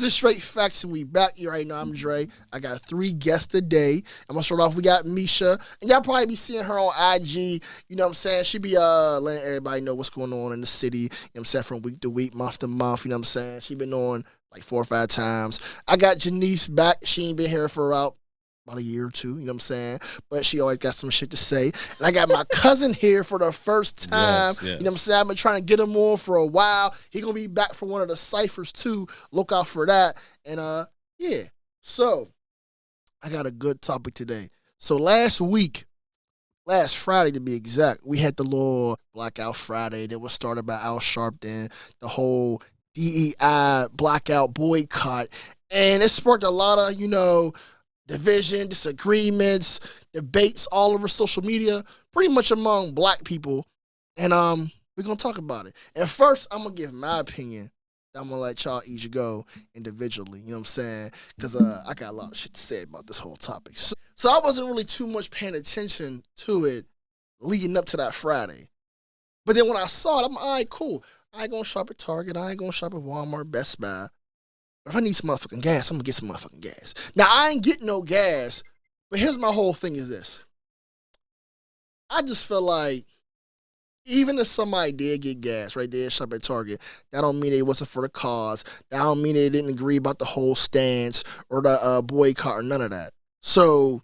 is Straight Facts, and we back. You already know I'm Dre. I got 3 guests today. I'm going to start off. We got Misha, and y'all probably be seeing her on IG. You know what I'm saying? She be letting everybody know what's going on in the city. You know what I'm saying? From week to week, month to month. You know what I'm saying? She been on like 4 or 5 times. I got Janice back. She ain't been here for about a year or 2, you know what I'm saying? But she always got some shit to say. And I got my cousin here for the first time. Yes. You know what I'm saying? I've been trying to get him on for a while. He gonna be back for one of the ciphers too. Look out for that. And yeah. So I got a good topic today. So last Friday to be exact, we had the little Blackout Friday that was started by Al Sharpton, the whole DEI blackout boycott. And it sparked a lot of, division, disagreements, debates all over social media, pretty much among black people. And we're going to talk about it. And first, I'm going to give my opinion. I'm going to let y'all each go individually, you know what I'm saying? Because I got a lot of shit to say about this whole topic. So I wasn't really too much paying attention to it leading up to that Friday. But then when I saw it, I'm like, all right, cool. I ain't going to shop at Target. I ain't going to shop at Walmart, Best Buy. But if I need some motherfucking gas, I'm going to get some motherfucking gas. Now, I ain't getting no gas, but here's my whole thing is this. I just feel like even if somebody did get gas right there, shop at Target, that don't mean it wasn't for the cause. That don't mean they didn't agree about the whole stance or the boycott or none of that. So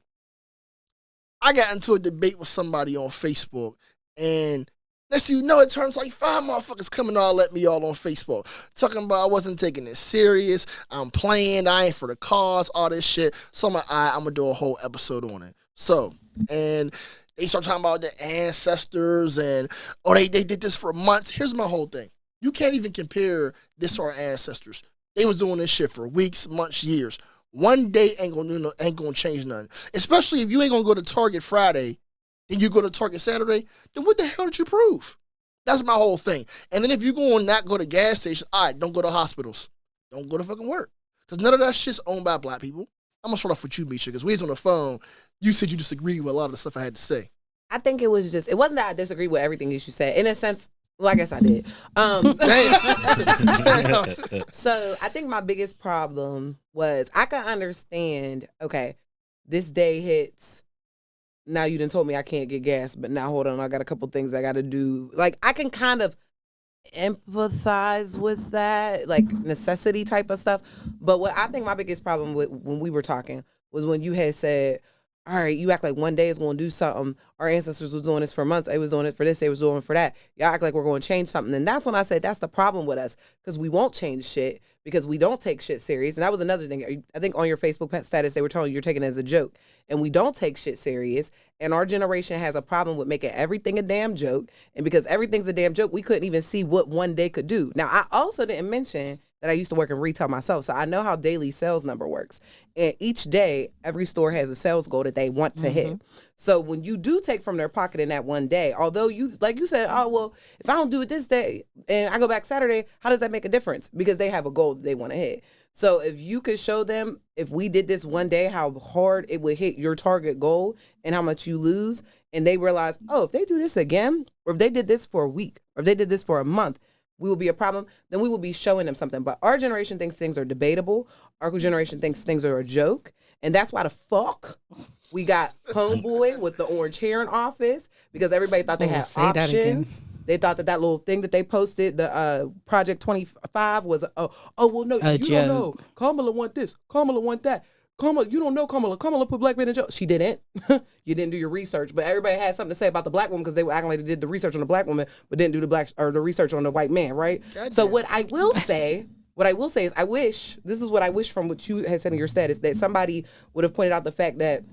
I got into a debate with somebody on Facebook, and next thing you know, it turns like 5 motherfuckers coming all at me all on Facebook. Talking about I wasn't taking it serious. I'm playing. I ain't for the cause. All this shit. So I'm like, I'm going to do a whole episode on it. So, and they start talking about their ancestors and, they did this for months. Here's my whole thing. You can't even compare this to our ancestors. They was doing this shit for weeks, months, years. One day ain't gonna change nothing. Especially if you ain't going to go to Target Friday and you go to Target Saturday, then what the hell did you prove? That's my whole thing. And then if you're going to not go to gas stations, all right, don't go to hospitals. Don't go to fucking work. Because none of that shit's owned by black people. I'm going to start off with you, Misha, because we was on the phone. You said you disagreed with a lot of the stuff I had to say. I think it wasn't that I disagree with everything you said. In a sense, well, I guess I did. So I think my biggest problem was I can understand, okay, this day hits. Now you done told me I can't get gas, but now hold on, I got a couple things I got to do. Like, I can kind of empathize with that, like necessity type of stuff. But what I think my biggest problem with when we were talking was when you had said, all right, you act like one day is going to do something. Our ancestors was doing this for months. They was doing it for this. They was doing it for that. Y'all act like we're going to change something. And that's when I said that's the problem with us, because we won't change shit because we don't take shit serious. And that was another thing. I think on your Facebook status, they were telling you you're taking it as a joke. And we don't take shit serious. And our generation has a problem with making everything a damn joke. And because everything's a damn joke, we couldn't even see what one day could do. Now, I also didn't mention that I used to work in retail myself, so I know how daily sales number works. And each day, every store has a sales goal that they want to hit. So when you do take from their pocket in that one day, although you, like you said, oh, well, if I don't do it this day and I go back Saturday, how does that make a difference? Because they have a goal that they want to hit. So if you could show them, if we did this one day, how hard it would hit your target goal and how much you lose, and they realize, oh, if they do this again, or if they did this for a week, or if they did this for a month, we will be a problem, then we will be showing them something. But our generation thinks things are debatable. Our generation thinks things are a joke. And that's why the fuck we got Homeboy with the orange hair in office, because everybody thought they had options. They thought that little thing that they posted, the Project 25 was, well, no, you don't know. Kamala want this. Kamala want that. Kamala, you don't know Kamala. Kamala put black men in jail. She didn't. You didn't do your research. But everybody had something to say about the black woman because they were acting like they did the research on the black woman, but didn't do the research on the white man, right? So what I will say is I wish, this is what I wish from what you had said in your status, that somebody would have pointed out the fact that.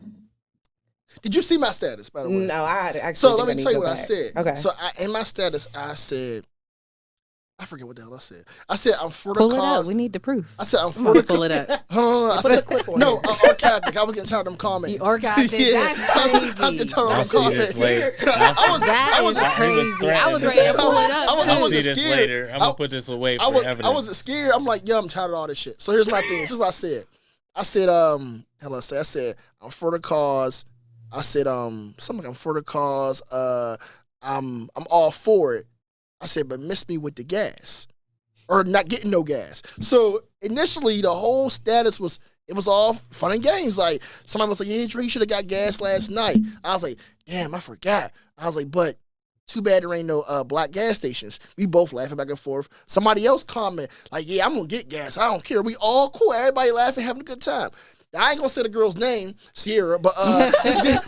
Did you see my status, by the way? No, I had actually. So let me tell you what I said. Okay. So in my status, I said, I forget what the hell I said. I said, I'm for the cause. Pull it up. We need the proof. I said, I'm for the pull it up. I said, no, archived. I was getting tired of them commenting. You archived it? Yeah. That's crazy. I was getting tired of them commenting. That is crazy. I was ready to pull it up. I wasn't this scared. Later. I'm going to put this away for evidence. I wasn't scared. I'm like, I'm tired of all this shit. So here's my thing. This is what I said. I said, I said, I'm for the cause. I said, something like I'm for the cause. I'm all for it. I said, but miss me with the gas. Or not getting no gas. So initially the whole status was all fun and games. Like somebody was like, "Yeah, Dre, you should have got gas last night." I was like, "Damn, I forgot." I was like, "But too bad there ain't no black gas stations." We both laughing back and forth. Somebody else comment like, "Yeah, I'm gonna get gas. I don't care." We all cool. Everybody laughing, having a good time. Now, I ain't gonna say the girl's name, Sierra, but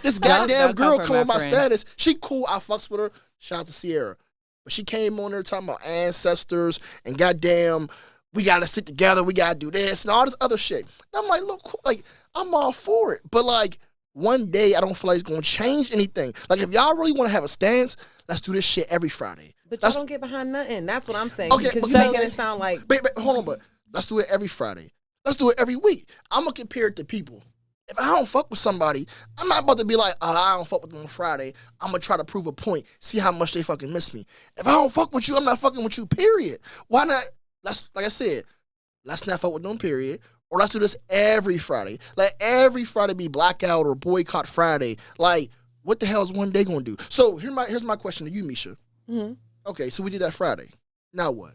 this goddamn girl come on my status. She cool. I fucks with her. Shout out to Sierra. But she came on there talking about ancestors and goddamn, we gotta stick together. We gotta do this and all this other shit. And I'm like, look, cool. Like I'm all for it, but like one day I don't feel like it's gonna change anything. Like if y'all really want to have a stance, let's do this shit every Friday. But you don't get behind nothing. That's what I'm saying. Okay, because you're making it sound like. But hold on, but let's do it every Friday. Let's do it every week. I'm gonna compare it to people. If I don't fuck with somebody, I'm not about to be like, I don't fuck with them on Friday. I'm gonna try to prove a point, see how much they fucking miss me. If I don't fuck with you, I'm not fucking with you, period. Why not? Let's, like I said, let's not fuck with them, period. Or let's do this every Friday. Let every Friday be blackout or boycott Friday. Like, what the hell is one day gonna do? So here's my question to you, Misha. Mm-hmm. Okay, so we did that Friday. Now what?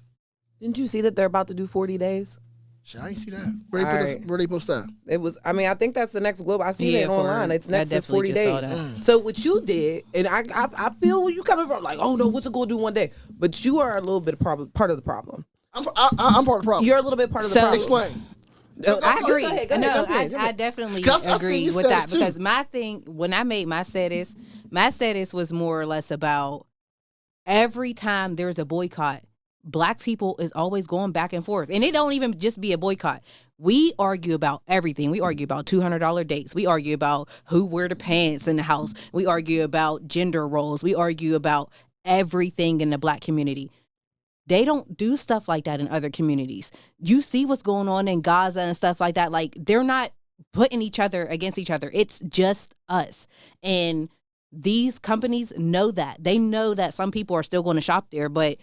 Didn't you see that they're about to do 40 days? Shit, I didn't see that. Where they post that? It was. I mean, I think that's the next globe. I see it online. It's next is 40 days. So what you did, and I feel where you coming from. Like, oh no, what's it gonna do one day? But you are a little bit part of the problem. I'm part of the problem. You're a little bit part of the problem. Explain. I agree. Go ahead, jump in. I definitely agree with that because my thing when I made my status was more or less about every time there's a boycott, Black people is always going back and forth. And it don't even just be a boycott. We argue about everything. We argue about $200 dates. We argue about who wear the pants in the house. We argue about gender roles. We argue about everything in the Black community. They don't do stuff like that in other communities. You see what's going on in Gaza and stuff like that. Like, they're not putting each other against each other. It's just us. And these companies know that. They know that some people are still going to shop there, but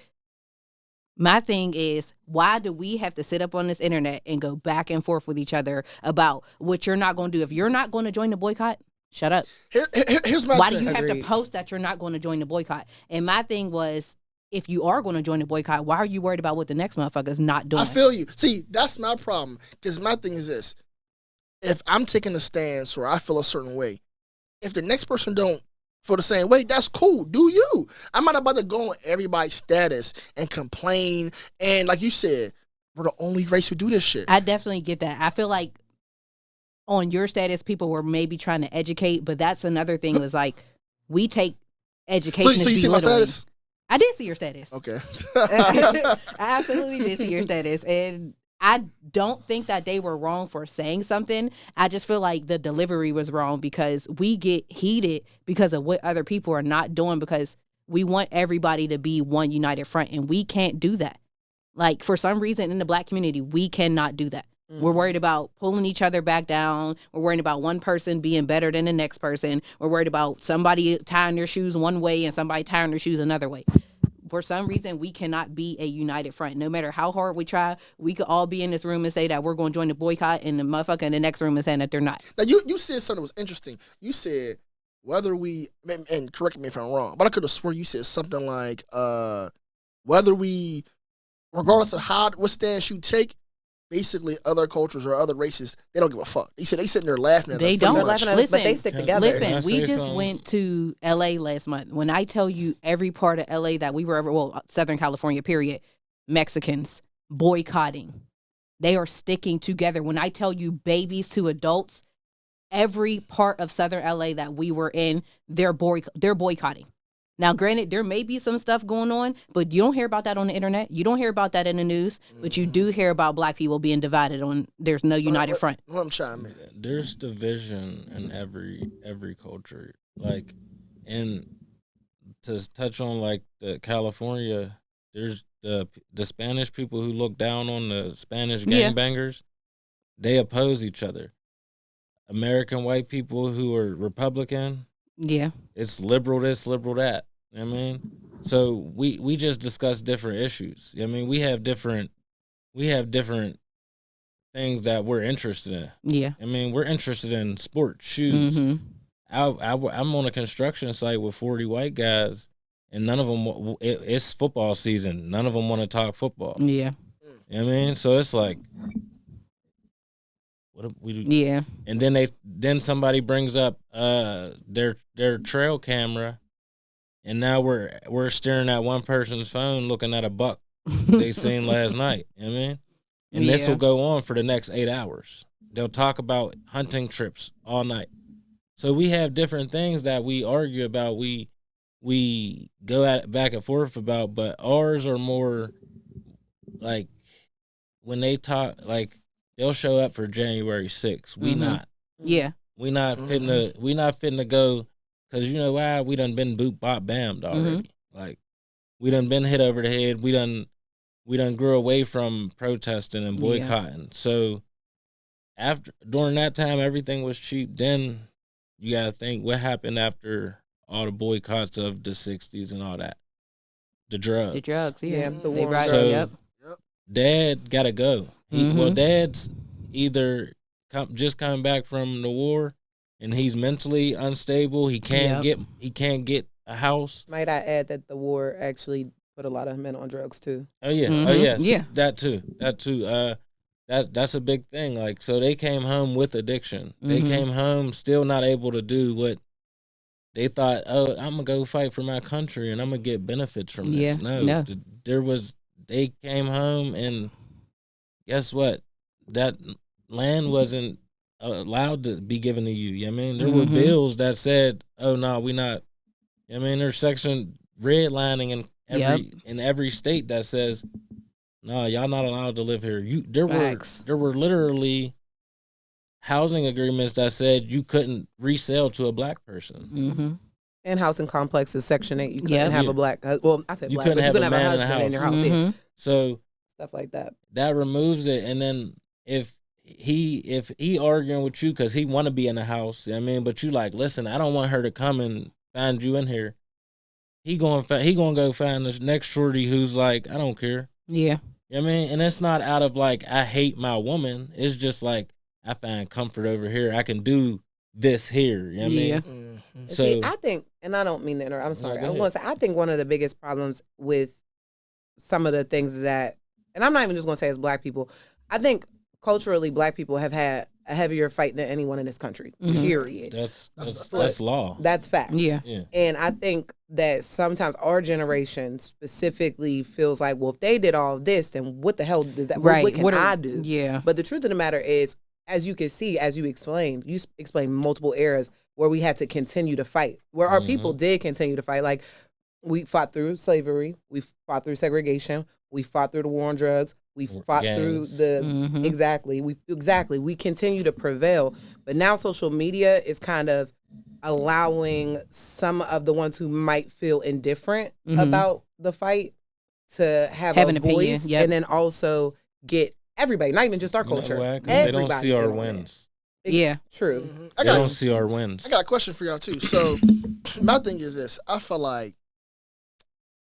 my thing is, why do we have to sit up on this internet and go back and forth with each other about what you're not going to do? If you're not going to join the boycott, shut up. Here's my Why thing. do you have to post that you're not going to join the boycott? And my thing was, if you are going to join the boycott, why are you worried about what the next motherfucker's not doing? I feel you. See, that's my problem. Because my thing is this. If I'm taking a stance or I feel a certain way, if the next person don't feel the same way, that's cool. Do you? I'm not about to go on everybody's status and complain. And like you said, we're the only race who do this shit. I definitely get that. I feel like on your status, people were maybe trying to educate, but that's another thing was like, we take education. So you see my status? I did see your status. Okay. I absolutely did see your status. And I don't think that they were wrong for saying something. I just feel like the delivery was wrong because we get heated because of what other people are not doing because we want everybody to be one united front, and we can't do that. Like, for some reason in the Black community, we cannot do that. Mm-hmm. We're worried about pulling each other back down. We're worried about one person being better than the next person. We're worried about somebody tying their shoes one way and somebody tying their shoes another way. For some reason, we cannot be a united front. No matter how hard we try, we could all be in this room and say that we're going to join the boycott, and the motherfucker in the next room is saying that they're not. Now, you said something that was interesting. You said whether we, and correct me if I'm wrong, but I could have sworn you said something like whether we, regardless of what stance you take, basically other cultures or other races, they don't give a fuck. They sitting there laughing at us. They don't. Laughing at us, but they stick together. Listen, we just went to LA last month. When I tell you every part of LA that we were ever, well, Southern California, period, Mexicans boycotting. They are sticking together. When I tell you babies to adults, every part of Southern LA that we were in, they're boycotting. Now, granted, there may be some stuff going on, but you don't hear about that on the internet. You don't hear about that in the news, but you do hear about Black people being divided on. There's no united front. I'm chiming in. There's division in every culture. Like, and to touch on like the California, there's the Spanish people who look down on the Spanish gangbangers. They oppose each other. American white people who are Republican. Yeah. It's liberal this, liberal that. You know what I mean? So we just discuss different issues. I mean, we have different things that we're interested in. Yeah. I mean, we're interested in sports, shoes. Mm-hmm. I'm on a construction site with 40 white guys, and none of them, it's football season. None of them want to talk football. Yeah. You know You know what I mean? So it's like, what if we do? Yeah. And then somebody brings up their trail camera, and now we're staring at one person's phone looking at a buck they seen last night. You know what I mean? And this will go on for the next 8 hours. They'll talk about hunting trips all night. So we have different things that we argue about. We go at back and forth about, but ours are more like when they talk, like they'll show up for January 6th. We not. Yeah. We not fitting to go, because you know why? We done been boot bop bammed already. Like we done been hit over the head. We done grew away from protesting and boycotting. So during that time, everything was cheap. Then you gotta think what happened after all the boycotts of the 60s and all that. The drugs. The drugs, yeah. The war. So Dad gotta go. Dad's either just coming back from the war, and he's mentally unstable. He can't get a house. Might I add that the war actually put a lot of men on drugs too? Oh yeah, oh yes, yeah. That too. That's a big thing. Like, so they came home with addiction. They came home still not able to do what they thought. Oh, I'm gonna go fight for my country and I'm gonna get benefits from this. No. They came home, and guess what? That land wasn't allowed to be given to you. You know what I mean? There were bills that said, "Oh no, we not." You know what I mean? There's section redlining in every state that says, "No, y'all not allowed to live here." There were literally housing agreements that said you couldn't resell to a black person. And housing complexes, Section 8, you couldn't have a black. Well, I said black, but you couldn't have a husband in your house. Yeah. So stuff like that. That removes it. And then if he arguing with you because he want to be in the house, you know what I mean, but you like, listen, I don't want her to come and find you in here. He gonna go find the next shorty who's like, I don't care. Yeah. You know what I mean? And it's not out of like, I hate my woman. It's just like, I find comfort over here. I can do this here. You know what I mean? So see, I think, and I don't mean that, I'm sorry. I'm going to say, I think one of the biggest problems with some of the things that, and I'm not even just going to say as black people, I think culturally black people have had a heavier fight than anyone in this country, period. That's law. That's fact. Yeah. And I think that sometimes our generation specifically feels like, well, if they did all of this, then what the hell does that, what can I do? Yeah. But the truth of the matter is, as you can see, as you explained multiple eras where we had to continue to fight, where our people did continue to fight. Like, we fought through slavery, we fought through segregation, we fought through the war on drugs, we fought through the we continue to prevail. But now social media is kind of allowing some of the ones who might feel indifferent about the fight to have a voice, and then also get everybody, not even just our culture. They don't see our wins. True. They don't see our wins. I got a question for y'all too. So my thing is this: I feel like,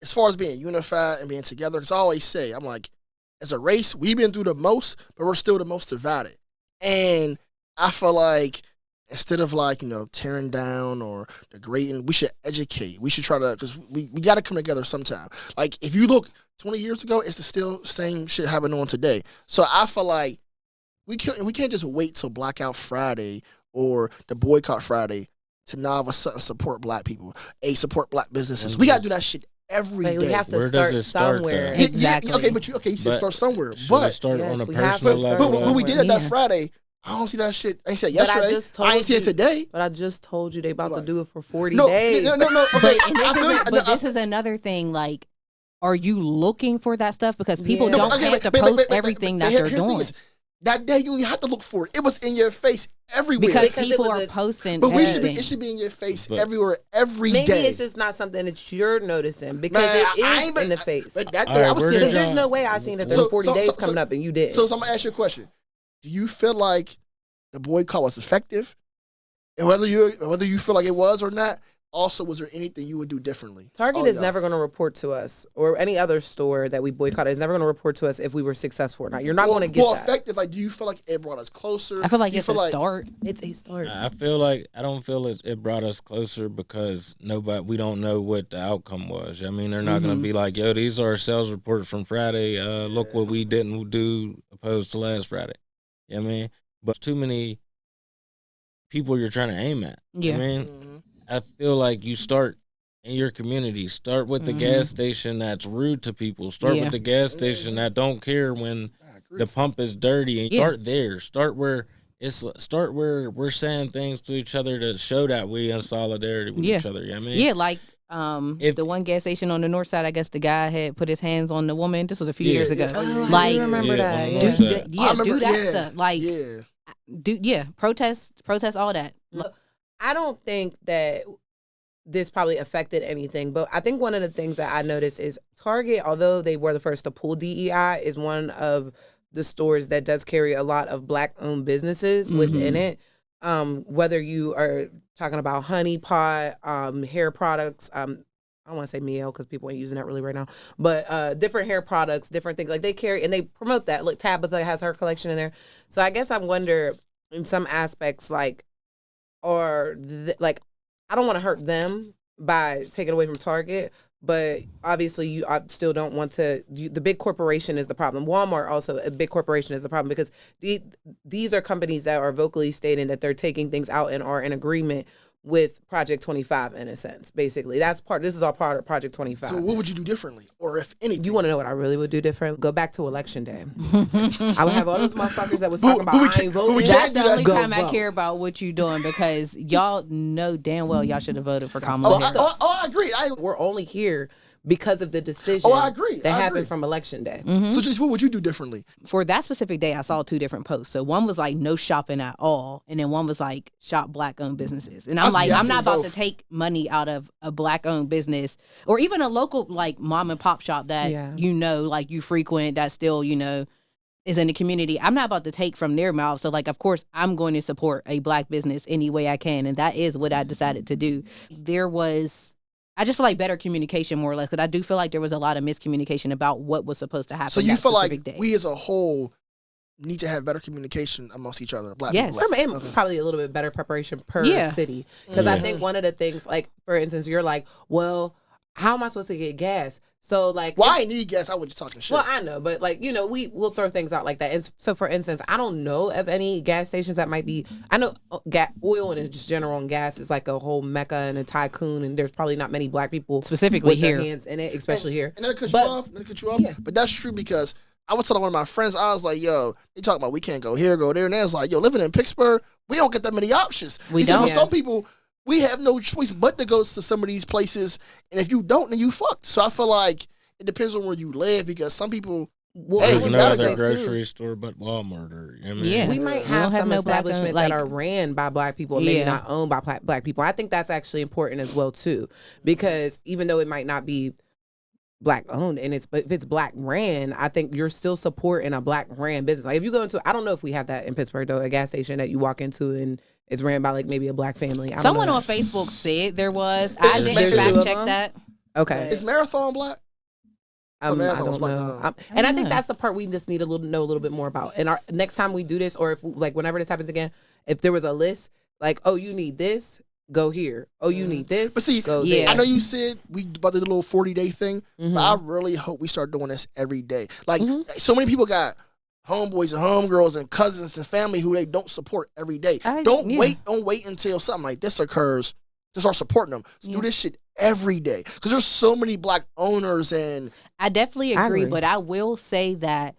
as far as being unified and being together, because I always say, I'm like, as a race, we've been through the most, but we're still the most divided. And I feel like instead of like, tearing down or degrading, we should educate. We should try to, because we got to come together sometime. Like, if you look 20 years ago, it's the still same shit happening on today. So I feel like we can't just wait till Blackout Friday or the Boycott Friday to now of a sudden support black people, support black businesses. We got to do that shit every day. We have to start somewhere. Exactly. You said start somewhere. But start on a personal level. But we did it that Friday. I don't see that shit. I ain't said yesterday. I ain't see it today. But I just told you they about to do it for 40 days. No. Okay. But this is another thing. Like, are you looking for that stuff? Because people don't have to post everything that they're doing. That day you have to look for it. It was in your face everywhere. Because people are posting. But it should be in your face everywhere, every day. Maybe it's just not something that you're noticing because it is in the face. But that day I was seeing it. There's no way I seen that there's 40 days coming up and you did. So I'm gonna ask you a question. Do you feel like the boycott was effective? And whether you feel like it was or not, also, was there anything you would do differently? Target is never going to report to us, or any other store that we boycott is never going to report to us if we were successful or not. You're not going to get that. Effective. Like, do you feel like it brought us closer? I feel like it's a start. It's a start. I don't feel it brought us closer because we don't know what the outcome was. I mean, they're not going to be like, yo, these are our sales reports from Friday. Look what we didn't do opposed to last Friday. You know what I mean? But too many people you're trying to aim at. Yeah. I mean, I feel like you start in your community. Start with the gas station that's rude to people. Start with the gas station that don't care when the pump is dirty. And start there. Start where we're saying things to each other to show that we in solidarity with each other. You know what I mean? Yeah, like the one gas station on the north side, I guess the guy had put his hands on the woman. This was a few years ago. I remember that. Do that stuff. Like, protest all that. Look, I don't think that this probably affected anything, but I think one of the things that I noticed is Target, although they were the first to pull DEI, is one of the stores that does carry a lot of Black-owned businesses within it. Whether you are talking about Honey Pot, hair products, I don't want to say Miel because people ain't using that really right now, but different hair products, different things. Like, they carry and they promote that. Look, Tabitha has her collection in there. So I guess I wonder in some aspects, like, I don't want to hurt them by taking away from Target, but obviously I still don't want to. The big corporation is the problem. Walmart also, a big corporation, is the problem because these are companies that are vocally stating that they're taking things out and are in agreement with Project 25 in a sense. Basically, this is all part of Project 25. So what would you do differently, or if anything? You want to know what I really would do different? Go back to Election Day. I would have all those motherfuckers that was talking about I ain't voting. That's the only time I care about what you doing, because y'all know damn well y'all should have voted for Kamala Harris. I agree. We're only here because of the decision that happened from Election Day. So just what would you do differently? For that specific day, I saw 2 different posts. So one was like no shopping at all, and then one was like shop Black-owned businesses. And I'm I'm not about to take money out of a Black-owned business or even a local like mom and pop shop that like you frequent, that still is in the community. I'm not about to take from their mouth. So like, of course, I'm going to support a Black business any way I can, and that is what I decided to do. I just feel like better communication, more or less, because I do feel like there was a lot of miscommunication about what was supposed to happen. So you feel like day. We as a whole need to have better communication amongst each other, Black people? And probably a little bit better preparation per city. Because I think one of the things, like, for instance, you're like, well, how am I supposed to get gas? So, like... Well, I need gas. I was just talking shit. Well, I know, but, like, we'll throw things out like that. And so, for instance, I don't know of any gas stations that might be... I know oil and just general on gas is like a whole mecca and a tycoon, and there's probably not many Black people... Specifically with here. Their hands in it, especially here. And that cut you off. Yeah. But that's true, because I was telling one of my friends, I was like, yo, they talking about we can't go here, go there. And they was like, yo, living in Pittsburgh, we don't get that many options. We don't. For some people... We have no choice but to go to some of these places, and if you don't, then you fucked. So I feel like it depends on where you live, because some people, there's no other grocery store but Walmart. Or, we might have some establishments that are ran by Black people, and maybe not owned by Black people. I think that's actually important as well too, because even though it might not be Black owned, and if it's Black ran, I think you're still supporting a Black ran business. Like if you go into, I don't know if we have that in Pittsburgh though, a gas station that you walk into and it's ran by like maybe a Black family. Someone on Facebook said there was. I didn't fact check that. Okay. Is Marathon Black? I don't know. And I think that's the part we just need to know a little bit more about. And next time we do this, or if like whenever this happens again, if there was a list, like, oh, you need this, go here. Oh, you need this, but see, go there. I know you said we about to do the little 40-day thing, but I really hope we start doing this every day. Like so many people got homeboys and homegirls and cousins and family who they don't support every day. Don't wait until something like this occurs to start supporting them. So do this shit every day, because there's so many Black owners. And I definitely agree, but I will say that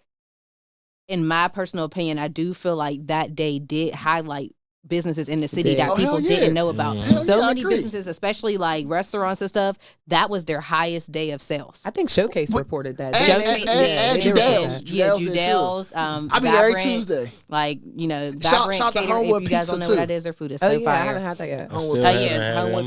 in my personal opinion, I do feel like that day did highlight businesses in the city that people didn't know about. Many businesses, especially like restaurants and stuff, that was their highest day of sales. I think Showcase reported that. And Judell's. I'll be there every Tuesday. Like, shout to Homewood if you guys don't know what that is, their food is so fire. I haven't had that yet. Homewood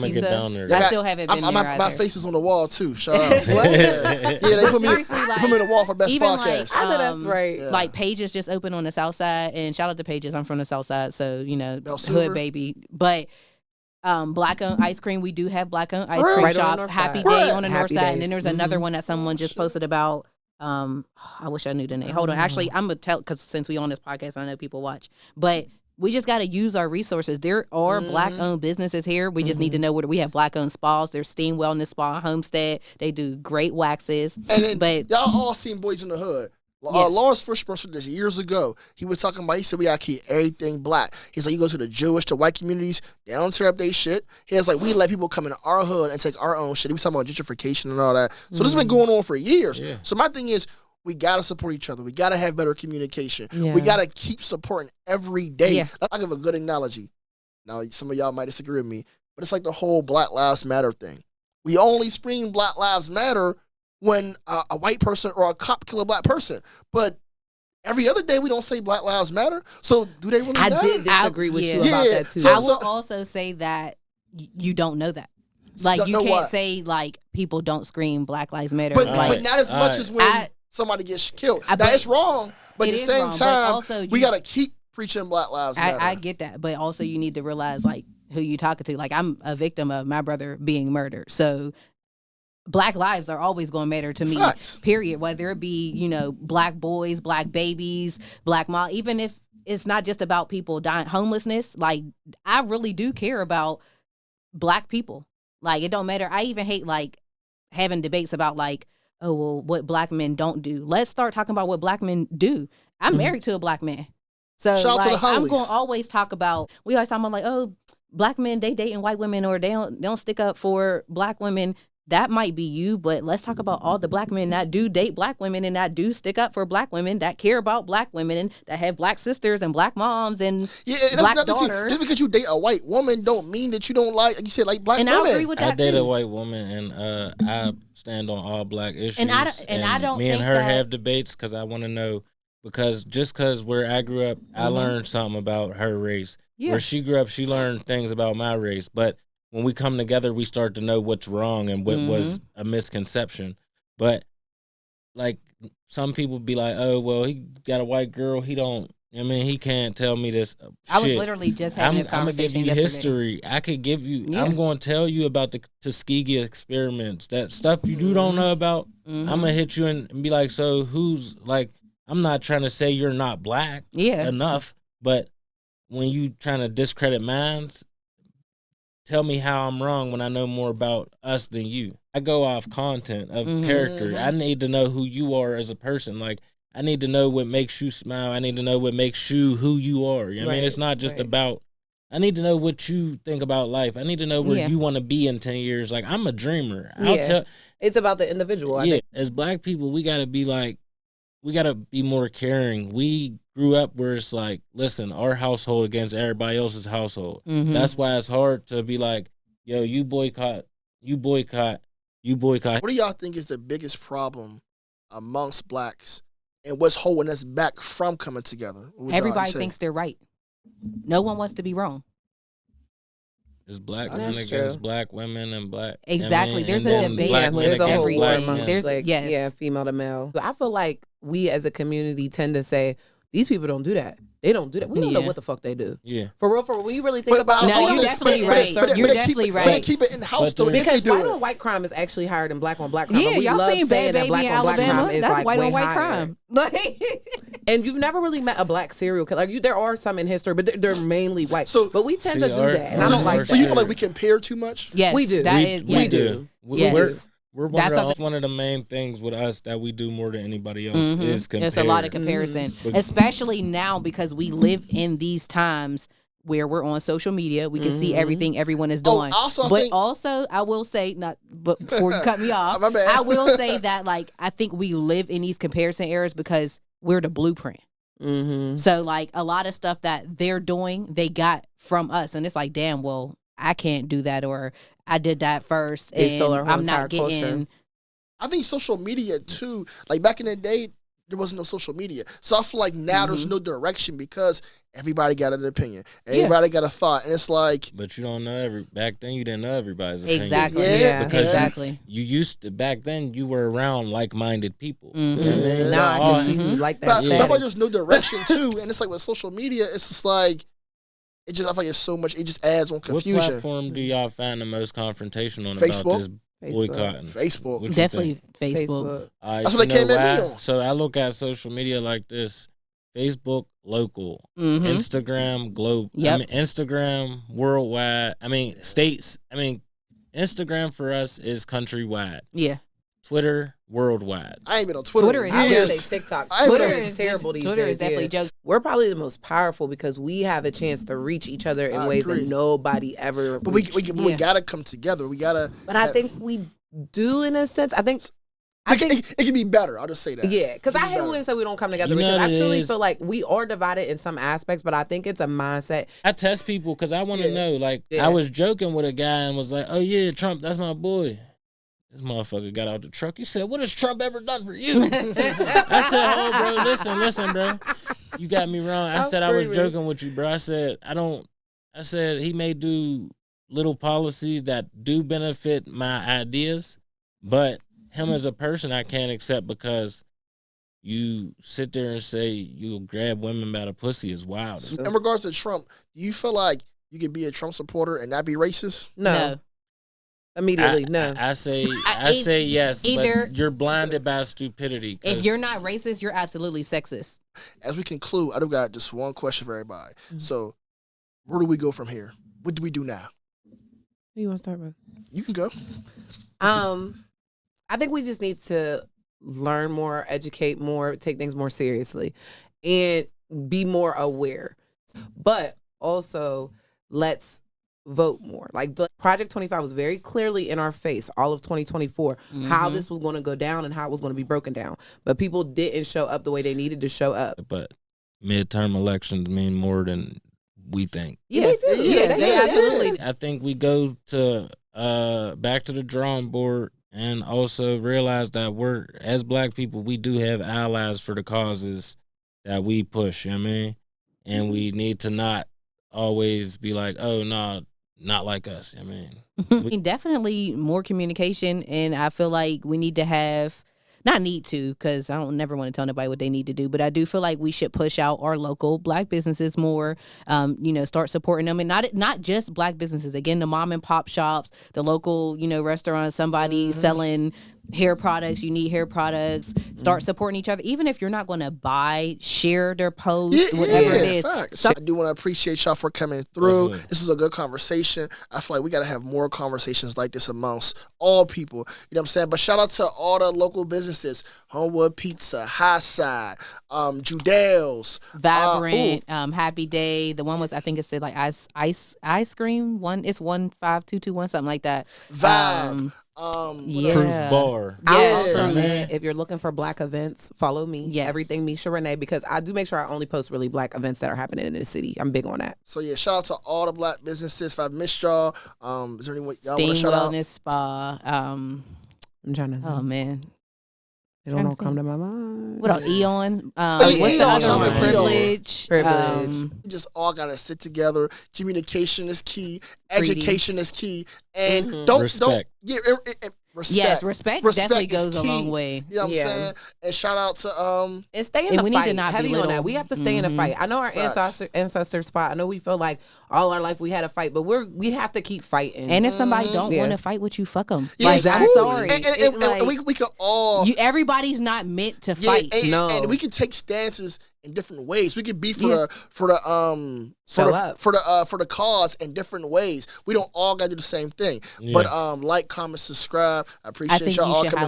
Pizza. I still haven't been there my face is on the wall too. Shout out. They put me on the wall for best podcast. I know that's right. Like Pages just opened on the South Side, and shout out to Pages. I'm from the South Side, so hood baby. But Black-owned ice cream. We do have black-owned ice Right. cream Right on the shops. north Happy side. Day Right. on the north Happy side. And Days. then there's another Mhm. one that someone just shit. posted about. I wish I knew the name. Hold on. Actually, I'm going to tell, because since we on this podcast, I know people watch. But we just got to use our resources. There are black-owned businesses here. We just need to know where we have black-owned spas. There's Steam Wellness Spa, Homestead. They do great waxes. And then But y'all all seen Boys in the Hood. Yes. Lawrence Fishburne said this years ago. He was talking about, he said we gotta keep everything black. He's like, you go to the Jewish, the white communities, they don't tear up their shit. He was like, we let people come in our hood and take our own shit. He was talking about gentrification and all that. So this has been going on for years. Yeah. So my thing is, we gotta support each other. We gotta have better communication. Yeah. We gotta keep supporting every day. Yeah. I'll give a good analogy. Now, some of y'all might disagree with me, but it's like the whole Black Lives Matter thing. We only scream Black Lives Matter when a white person or a cop kill a black person. But every other day we don't say Black Lives Matter. So do they really I matter? did disagree with you Yeah. about Yeah. that too. So- I will also say that you don't know that. Like, you know can't what? say, like, people don't scream Black Lives Matter. But, like, but not as much as when I- somebody gets killed. I- Now, but it's wrong, but it at the is same wrong, but time, also we you- got to keep preaching Black Lives Matter. I get that, but also you need to realize, like, who you talking to. Like, I'm a victim of my brother being murdered, so Black lives are always going to matter to me. Facts. Period. Whether it be, you know, Black boys, Black babies, Black mom, even if it's not just about people dying homelessness. Like, I really do care about Black people. Like, it don't matter. I even hate, like, having debates about, like, oh, well, what Black men don't do. Let's start talking about what Black men do. I'm married to a Black man. So, Shout out to like, the I'm Hollies. going to always talk about, we always talk about, like, oh, Black men, they dating white women, or they don't stick up for Black women. That might be you, but let's talk about all the Black men that do date Black women and that do stick up for Black women, that care about Black women, and that have Black sisters and Black moms and Yeah, and Black that's nothing daughters. Just because you date a white woman don't mean that you don't like you said, like Black And women. I agree with I that date too. a white woman, and I stand on all Black issues. And I don't Me and think her that- have debates because I want to know, because just because where I grew up, I learned something about her race. Yeah. Where she grew up, she learned things about my race. But when we come together, we start to know what's wrong and what was a misconception. But like, some people be like, "Oh, well, he got a white girl. He don't. I mean, he can't tell me this." I was shit." literally just having this I'm gonna give conversation you yesterday. history. I could give you. Yeah. I'm going to tell you about the Tuskegee experiments. That stuff you don't know about. Mhm. I'm gonna hit you and be like, "So who's like?" I'm not trying to say you're not Black Yeah. enough, but when you trying to discredit mines, tell me how I'm wrong when I know more about us than you. I go off content of character. I need to know who you are as a person. Like, I need to know what makes you smile. I need to know what makes you who you are. You know what I mean? It's not just about, I need to know what you think about life. I need to know where you want to be in 10 years. Like, I'm a dreamer. It's about the individual. I think. As Black people, we got to be like, we got to be more caring. We grew up where it's like, listen, our household against everybody else's household. Mhm. That's why it's hard to be like, yo, you boycott, you boycott, you boycott. What do y'all think is the biggest problem amongst Blacks and what's holding us back from coming together? What would y'all Everybody say? thinks they're right. No one wants to be wrong. It's Black That's men true. against Black women and Black. Exactly. and There's a then debate Black with men there's a whole against everything. war Black amongst men. There's- like, yes. yeah, female to male. I feel like we as a community tend to say these people don't do that. They don't do that. We don't know Yeah. what the fuck they do. Yeah. For real, when you really think about I it, No, was you're gonna definitely say, right. but You're they definitely keep it, But right. they keep it in house But though. there's- If they because do white it. on white crime is actually higher than black on black crime. Yeah, But we y'all love seen saying Bad that Baby black in on black Alabama? crime is That's like white way on white higher. crime. Like, And you've never really met a black serial killer. Like, there are some in history, but they're mainly white. So- but we tend See, to do our- that, and I our- don't like our- So you that. feel like we compare too much? yes, We do. That we, is, we yes. do. We- Yes. We're That's one of the main things with us that we do more than anybody else is compare. There's a lot of comparison, especially now because we live in these times where we're on social media. We can see everything everyone is doing. also, I but think- also, I will say, not but before you cut me off, My bad. I will say that, like, I think we live in these comparison eras because we're the blueprint. Mm-hmm. So, like, a lot of stuff that they're doing, they got from us, and it's like, damn, well, I can't do that, or I did that first, They and stole our whole I'm not entire getting. culture. I think social media too. Like back in the day, there wasn't no social media, so I feel like now there's no direction because everybody got an opinion, everybody got a thought, and it's like But you don't know back then you didn't know everybody's opinion. Exactly. Yeah, because exactly. You used to back then you were around like-minded people. Mhm. You know what I mean? Now I All- can see who like But that. I feel like status. there's no direction too, and it's like with social media, it's just like It just, I feel like it's so much. It just adds on confusion. What platform do y'all find the most confrontation on Facebook? about this boycotting? Facebook. Definitely Facebook. That's what they came at me on. So I look at social media like this: Facebook local, Mm-hmm. Instagram global. Yep. I mean, Instagram worldwide. I mean states. I mean, Instagram for us is countrywide. Yeah. Twitter worldwide. I ain't been on Twitter. Twitter in is I would years. say TikTok. I ain't Twitter been on- is terrible these Twitter days. is definitely jokes. We're probably the most powerful because we have a chance to reach each other in I ways agree. that nobody ever. But we Yeah. gotta come together. We gotta. But I think we do in a sense. I think it can be better. I'll just say that. yeah, because It I can be hate better. when we say we don't come together You know because I what it truly is? feel like we are divided in some aspects, but I think it's a mindset. I test people because I want to know. Like, Yeah. I was joking with a guy and was like, "Oh yeah, Trump, that's my boy." This motherfucker got out the truck. He said, "What has Trump ever done for you?" I said, "Oh, bro, listen, bro. You got me wrong." I said, "I was joking with you, bro." I said, I said he may do little policies that do benefit my ideas, but him as a person, I can't accept because you sit there and say you'll grab women by the pussy is wild. So in regards to Trump, do you feel like you could be a Trump supporter and not be racist? No. Immediately, no. I say yes, either- but you're blinded by stupidity. If you're not racist, you're absolutely sexist. As we conclude, I've got just one question for everybody. Mm-hmm. So, where do we go from here? What do we do now? Who you want to start with? You can go. I think we just need to learn more, educate more, take things more seriously, and be more aware. But also, let's vote more. Like Project 25 was very clearly in our face all of 2024, how this was going to go down and how it was going to be broken down. But people didn't show up the way they needed to show up. But midterm elections mean more than we think. Yeah, they do. Yeah, they absolutely. I think we go to back to the drawing board and also realize that we're, as black people, we do have allies for the causes that we push, you know what I mean? And we need to not always be like, oh, no, not like us, you know what I mean? Definitely more communication, and I feel like we need to have, not need to, because I don't never want to tell nobody what they need to do, but I do feel like we should push out our local black businesses more, start supporting them, and not just black businesses. Again, the mom and pop shops, the local, restaurants, somebody selling hair products, you need hair products, start supporting each other. Even if you're not going to buy, share their posts, whatever it is. Facts. I do want to appreciate y'all for coming through. This is a good conversation. I feel like we got to have more conversations like this amongst all people. You know what I'm saying? But shout out to all the local businesses: Homewood Pizza, High Side, Judale's, Vibrant, Happy Day. The one was, I think it said like ice cream. It's 15221, something like that. Vibe. Proof Bar. Yeah. If you're looking for black events, follow me. Yes. Everything Misha Renee, because I do make sure I only post really black events that are happening in the city. I'm big on that. So yeah, shout out to all the black businesses. If I missed y'all, is there anyone y'all Steam want to shout out? Wellness Spa. I'm trying to. Oh man, They don't all come to my mind. what else? Eon. yeah, What's the Eon, other shout out one? to Privilege. Privilege. We just all gotta sit together. Communication is key. Education is key. And don't Respect. Respect. Yes, respect definitely is goes a key. long way. You know what I'm saying? And shout out to and stay in And the we need to fight. not Heavy on belittle. that. We have to stay in the fight. I know our Facts. ancestors fought. I know we feel like all our life we had a fight, but we have to keep fighting. And if somebody don't Yeah. want to fight with you, fuck them. yeah, Like, it's I'm cool. sorry. And we can all Everybody's not meant to yeah, fight. and we can take stances in different ways. We could be for Yeah. the cause in different ways. We don't all gotta do the same thing. Yeah. But like, comment, subscribe. I I appreciate think y'all you all should coming have